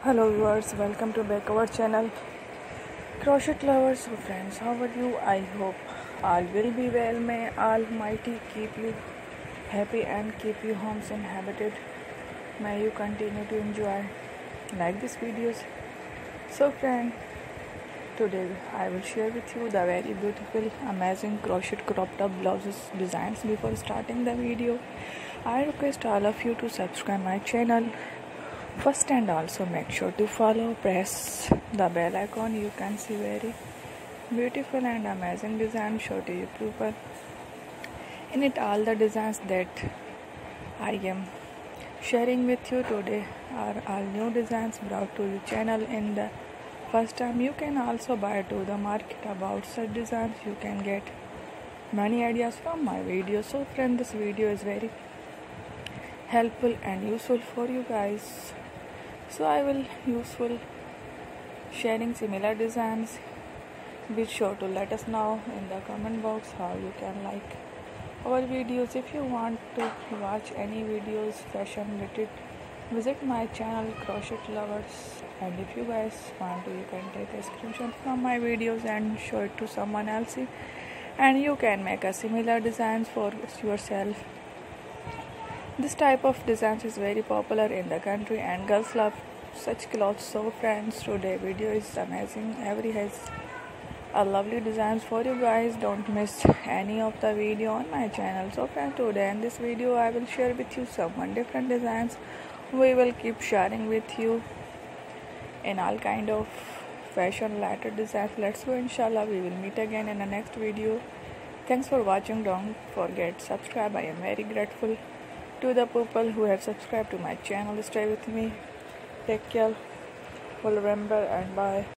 Hello viewers, welcome to back our channel Crochet lovers. So friends, how are you? I hope all will be well. May Almighty keep you happy and keep you homes inhabited. May you continue to enjoy like these videos. So friend, today I will share with you the very beautiful amazing crochet crop top blouses designs. Before starting the video, I request all of you to subscribe my channel first, and also make sure to press the bell icon. You can see very beautiful and amazing design show to you people. In it, all the designs that I am sharing with you today are all new designs brought to your channel in the first time. You can also buy to the market about such designs. You can get many ideas from my video. So friend, this video is very helpful and useful for you guys. So I will useful sharing similar designs, be sure to let us know in the comment box how you can like our videos. If you want to watch any videos fashion related, visit my channel Crochet Lovers, and if you guys want to, you can take a screenshot from my videos and show it to someone else, and you can make a similar designs for yourself. This type of designs is very popular in the country and girls love such clothes. So friends, today video is amazing. Every has a lovely designs for you guys. Don't miss any of the video on my channel. So friends, today in this video I will share with you some different designs. We will keep sharing with you in all kind of fashion related designs. Let's go, inshallah. We will meet again in the next video. Thanks for watching. Don't forget subscribe. I am very grateful to the people who have subscribed to my channel. Stay with me. Take care. Well, remember, and bye.